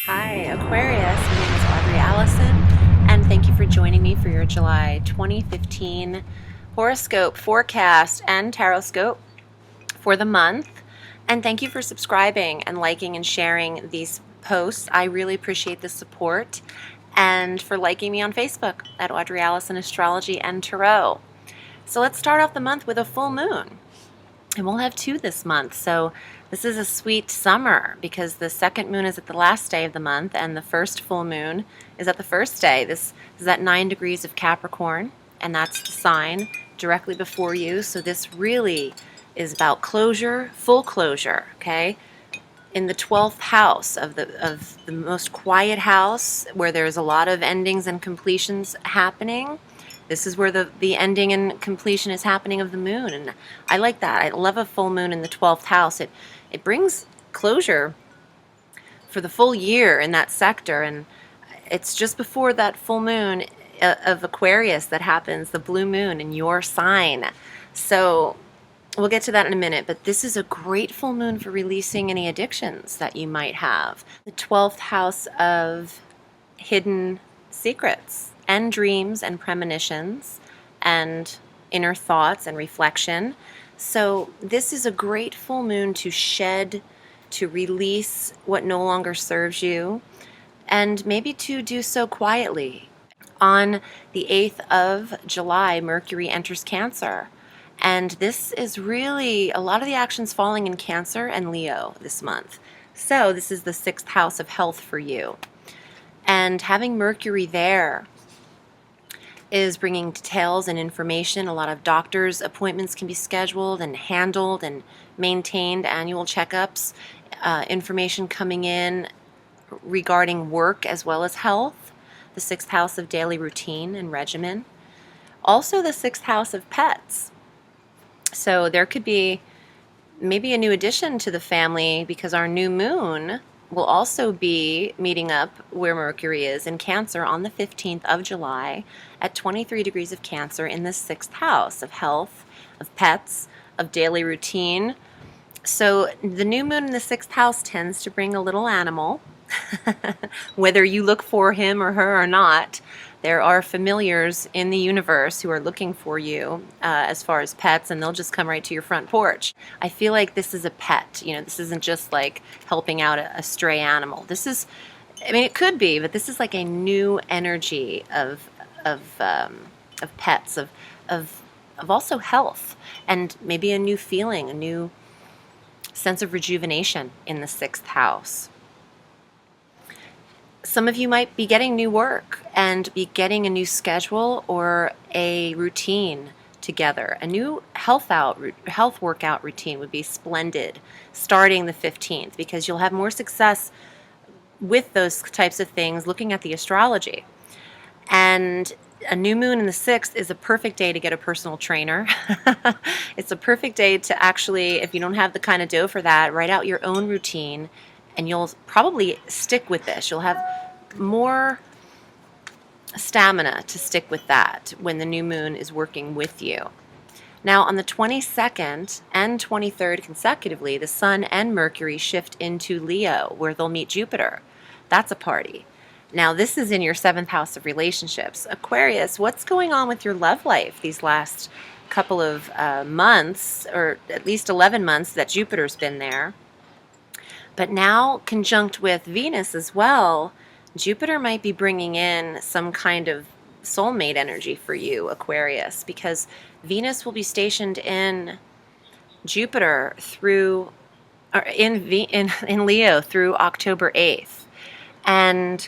Hi, Aquarius. My name is Audrey Alison, and thank you for joining me for your July 2015 horoscope forecast and taroscope for the month. And thank you for subscribing and liking and sharing these posts. I really appreciate the support, and for liking me on Facebook at Audrey Alison Astrology and Tarot. So let's start off the month with a full moon. And we'll have two this month. So this is a sweet summer because the second moon is at the last day of the month and the first full moon is at the first day. This is at 9 degrees of Capricorn, and that's the sign directly before you. So this really is about closure, full closure, okay? In the 12th house of the most quiet house where there's a lot of endings and completions happening. This is where the ending and completion is happening of the moon, and I like that. I love a full moon in the 12th house. It brings closure for the full year in that sector, and it's just before that full moon of Aquarius that happens, the blue moon in your sign. So we'll get to that in a minute, but this is a great full moon for releasing any addictions that you might have. The 12th house of hidden secrets and dreams and premonitions and inner thoughts and reflection. So this is a great full moon to shed, to release what no longer serves you, and maybe to do so quietly. On the 8th of July, Mercury enters Cancer. And this is really a lot of the actions falling in Cancer and Leo this month. So this is the 6th house of health for you. And having Mercury there is bringing details and information. A lot of doctor's appointments can be scheduled and handled and maintained, annual checkups, information coming in regarding work as well as health, the 6th house of daily routine and regimen. Also the 6th house of pets. So there could be maybe a new addition to the family because our new moon will also be meeting up where Mercury is in Cancer on the 15th of July at 23 degrees of Cancer in the 6th house of health, of pets, of daily routine. So the new moon in the 6th house tends to bring a little animal, whether you look for him or her or not. There are familiars in the universe who are looking for you as far as pets, and they'll just come right to your front porch. I feel like this is a pet. You know, this isn't just like helping out a stray animal. This is, I mean, it could be, but this is like a new energy of pets, of also health, and maybe a new feeling, a new sense of rejuvenation in the 6th house. Some of you might be getting new work and be getting a new schedule or a routine together. A new health workout routine would be splendid starting the 15th because you'll have more success with those types of things looking at the astrology. And a new moon in the 6th is a perfect day to get a personal trainer. It's a perfect day to actually, if you don't have the kind of dough for that, write out your own routine. And you'll probably stick with this. You'll have more stamina to stick with that when the new moon is working with you. Now, on the 22nd and 23rd consecutively, the Sun and Mercury shift into Leo, where they'll meet Jupiter. That's a party. Now, this is in your 7th house of relationships. Aquarius, what's going on with your love life these last couple of months, or at least 11 months that Jupiter's been there? But now, conjunct with Venus as well, Jupiter might be bringing in some kind of soulmate energy for you, Aquarius, because Venus will be stationed in Jupiter through, or in Leo through October 8th. And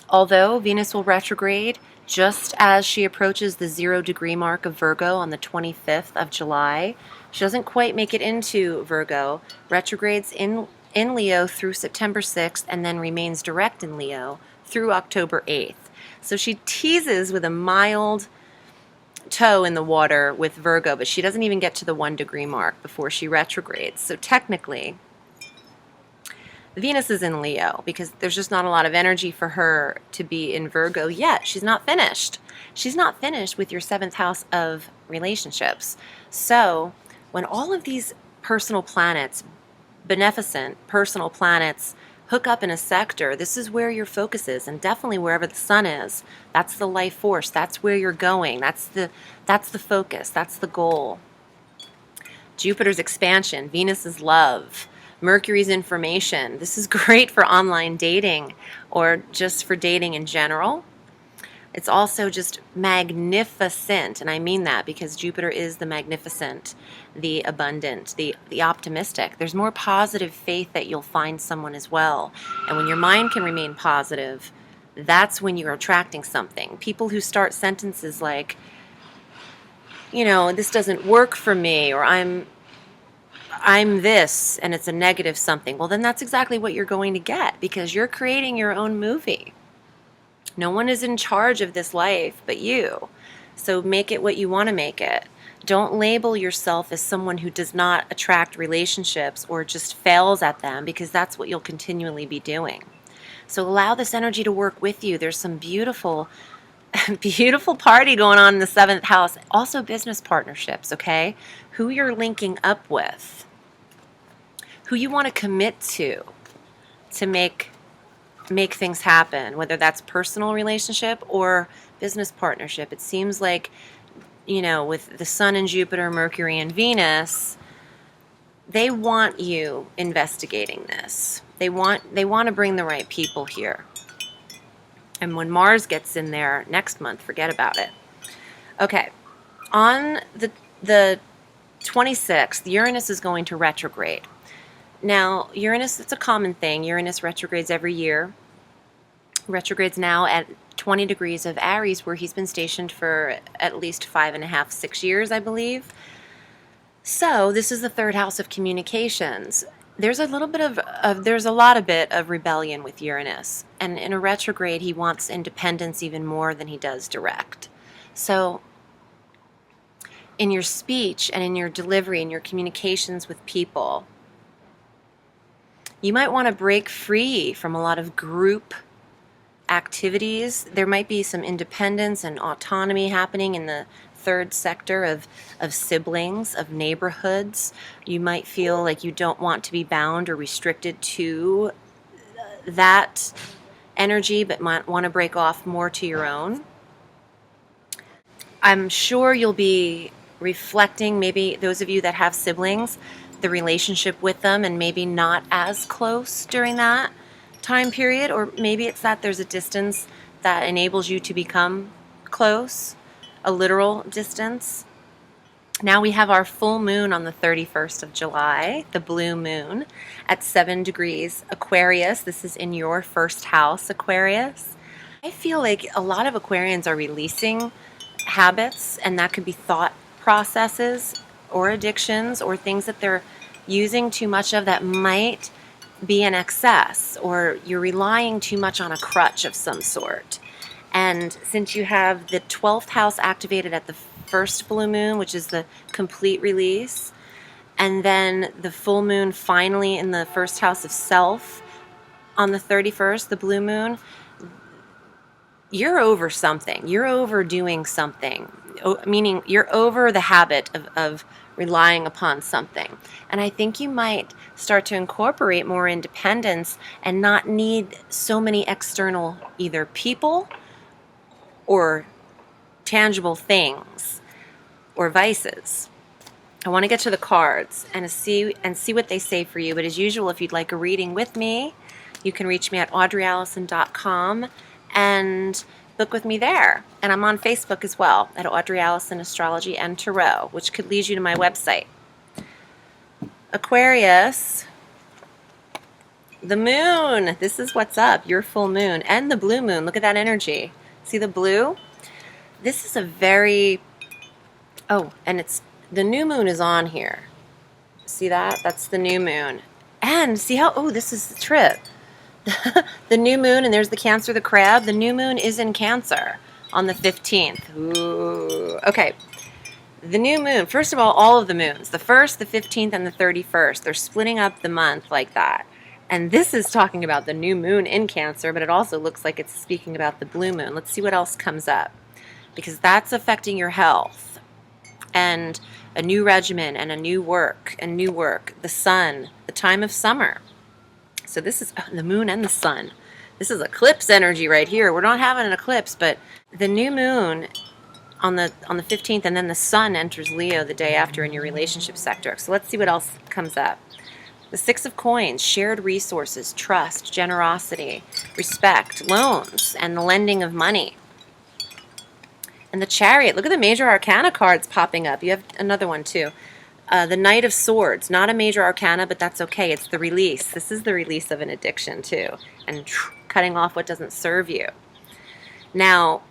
although Venus will retrograde just as she approaches the 0-degree mark of Virgo on the 25th of July, she doesn't quite make it into Virgo, retrogrades in Leo through September 6th and then remains direct in Leo through October 8th. So she teases with a mild toe in the water with Virgo, but she doesn't even get to the 1-degree mark before she retrogrades. So technically, Venus is in Leo because there's just not a lot of energy for her to be in Virgo yet. She's not finished. She's not finished with your 7th house of relationships. So when all of these personal planets, beneficent personal planets, hook up in a sector, this is where your focus is, and definitely wherever the sun is, that's the life force, that's where you're going, that's the focus, that's the goal. Jupiter's expansion, Venus is love, Mercury's information. This is great for online dating or just for dating in general. It's also just magnificent, and I mean that because Jupiter is the magnificent, the abundant, the optimistic. There's more positive faith that you'll find someone as well. And when your mind can remain positive, that's when you're attracting something. People who start sentences like, you know, this doesn't work for me, or I'm this, and it's a negative something. Well, then that's exactly what you're going to get, because you're creating your own movie. No one is in charge of this life but you. So make it what you want to make it. Don't label yourself as someone who does not attract relationships or just fails at them, because that's what you'll continually be doing. So allow this energy to work with you. There's some beautiful party going on in the 7th house. Also business partnerships, okay? Who you're linking up with, who you want to commit to make things happen, whether that's personal relationship or business partnership. It seems like, you know, with the Sun and Jupiter, Mercury and Venus, they want you investigating this. They want to bring the right people here. And when Mars gets in there next month, forget about it. Okay, on the 26th, Uranus is going to retrograde. Now, Uranus, it's a common thing. Uranus retrogrades every year. Retrogrades now at 20 degrees of Aries, where he's been stationed for at least 5.5, 6 years, I believe. So this is the 3rd house of communications. There's a lot of rebellion with Uranus. And in a retrograde, he wants independence even more than he does direct. So in your speech and in your delivery and your communications with people, you might want to break free from a lot of group activities. There might be some independence and autonomy happening in the 3rd sector of siblings, of neighborhoods. You might feel like you don't want to be bound or restricted to that energy, but might want to break off more to your own. I'm sure you'll be reflecting, maybe those of you that have siblings, the relationship with them, and maybe not as close during that time period, or maybe it's that there's a distance that enables you to become close, a literal distance. Now we have our full moon on the 31st of July, the blue moon at 7 degrees Aquarius. This is in your 1st house, Aquarius. I feel like a lot of Aquarians are releasing habits, and that could be thought processes or addictions or things that they're using too much of that might be an excess, or you're relying too much on a crutch of some sort. And since you have the 12th house activated at the 1st blue moon, which is the complete release, and then the full moon finally in the 1st house of self on the 31st, the blue moon, you're over something. You're overdoing something, meaning you're over the habit of relying upon something. And I think you might start to incorporate more independence and not need so many external either people or tangible things or vices. I want to get to the cards and see what they say for you. But as usual, if you'd like a reading with me, you can reach me at audreyallison.com and book with me there. And I'm on Facebook as well at Audrey Allison Astrology and Tarot, which could lead you to my website. Aquarius, the moon. This is what's up, your full moon and the blue moon. Look at that energy. See the blue? This is a very, and it's, the new moon is on here. See that? That's the new moon. And see how, this is the trip. The new moon, and there's the Cancer, the crab. The new moon is in Cancer on the 15th. Ooh. Okay. The new moon, first of all of the moons, the 1st, the 15th, and the 31st, they're splitting up the month like that. And this is talking about the new moon in Cancer, but it also looks like it's speaking about the blue moon. Let's see what else comes up, because that's affecting your health and a new regimen and a new work, the sun, the time of summer. So this is the moon and the sun. This is eclipse energy right here. We're not having an eclipse, but the new moon on the 15th, and then the sun enters Leo the day after in your relationship sector. So let's see what else comes up. The Six of Coins, shared resources, trust, generosity, respect, loans, and the lending of money. And the Chariot. Look at the major arcana cards popping up. You have another one too. The Knight of Swords, not a major arcana, but that's okay. It's the release. This is the release of an addiction too, and cutting off what doesn't serve you. Now,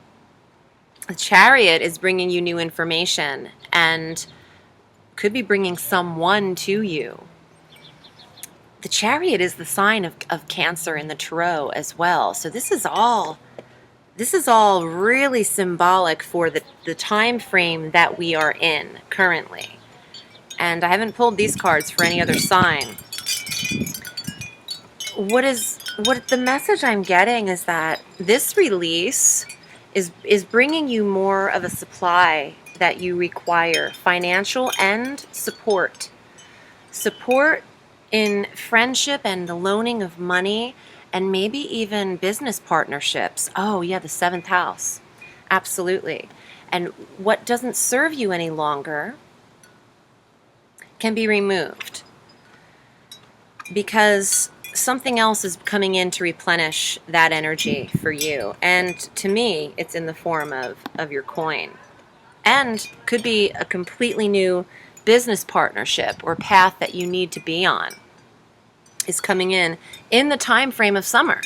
the Chariot is bringing you new information and could be bringing someone to you. The Chariot is the sign of Cancer in the Tarot as well. So this is all really symbolic for the time frame that we are in currently. And I haven't pulled these cards for any other sign. What the message I'm getting is that this release is bringing you more of a supply that you require, financial and support. Support in friendship and the loaning of money, and maybe even business partnerships. Oh yeah, the 7th house. Absolutely. And what doesn't serve you any longer can be removed because something else is coming in to replenish that energy for you. And to me, it's in the form of your coin. And could be a completely new business partnership or path that you need to be on is coming in the time frame of summer.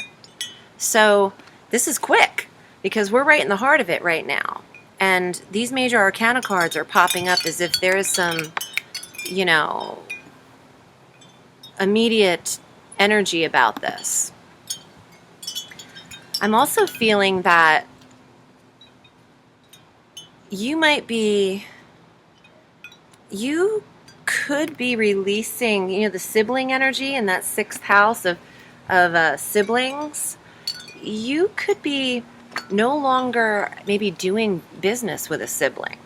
So this is quick because we're right in the heart of it right now. And these major arcana cards are popping up as if there is some, immediate energy about this. I'm also feeling that you could be releasing, the sibling energy in that 6th house of siblings. You could be no longer maybe doing business with a sibling,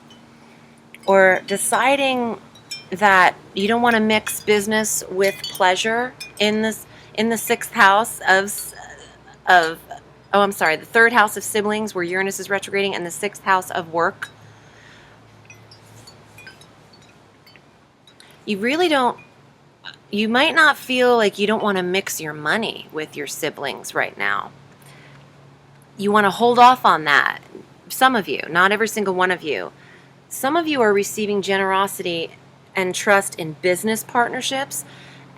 or deciding that you don't want to mix business with pleasure in the 6th house the 3rd house of siblings where Uranus is retrograding, and the 6th house of work. You might not feel like you don't want to mix your money with your siblings right now. You want to hold off on that. Some of you, not every single one of you. Some of you are receiving generosity and trust in business partnerships,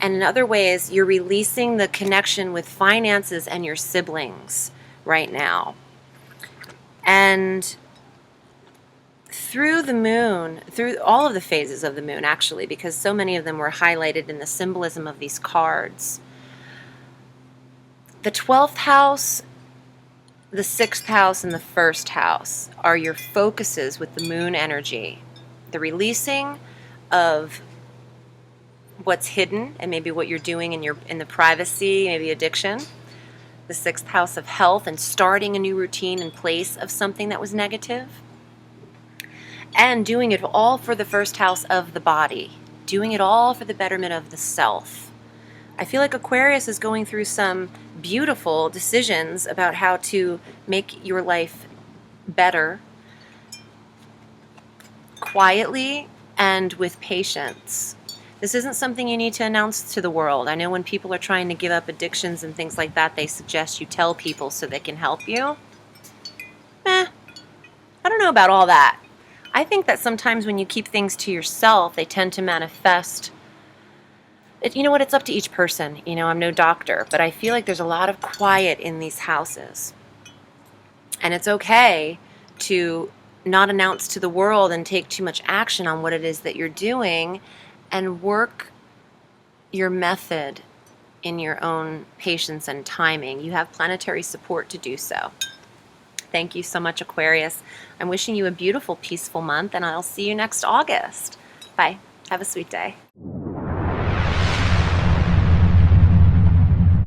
and in other ways, you're releasing the connection with finances and your siblings right now. And through the moon, through all of the phases of the moon, actually, because so many of them were highlighted in the symbolism of these cards, the 12th house, the 6th house, and the 1st house are your focuses with the moon energy. The releasing of what's hidden and maybe what you're doing in the privacy, maybe addiction. The 6th house of health and starting a new routine in place of something that was negative. And doing it all for the 1st house of the body. Doing it all for the betterment of the self. I feel like Aquarius is going through some beautiful decisions about how to make your life better, quietly and with patience. This isn't something you need to announce to the world. I know when people are trying to give up addictions and things like that, they suggest you tell people so they can help you. I don't know about all that. I think that sometimes when you keep things to yourself, they tend to manifest. You know what? It's up to each person. I'm no doctor, but I feel like there's a lot of quiet in these houses. And it's okay to not announce to the world and take too much action on what it is that you're doing, and work your method in your own patience and timing. You have planetary support to do so. Thank you so much, Aquarius. I'm wishing you a beautiful, peaceful month, and I'll see you next August. Bye. Have a sweet day.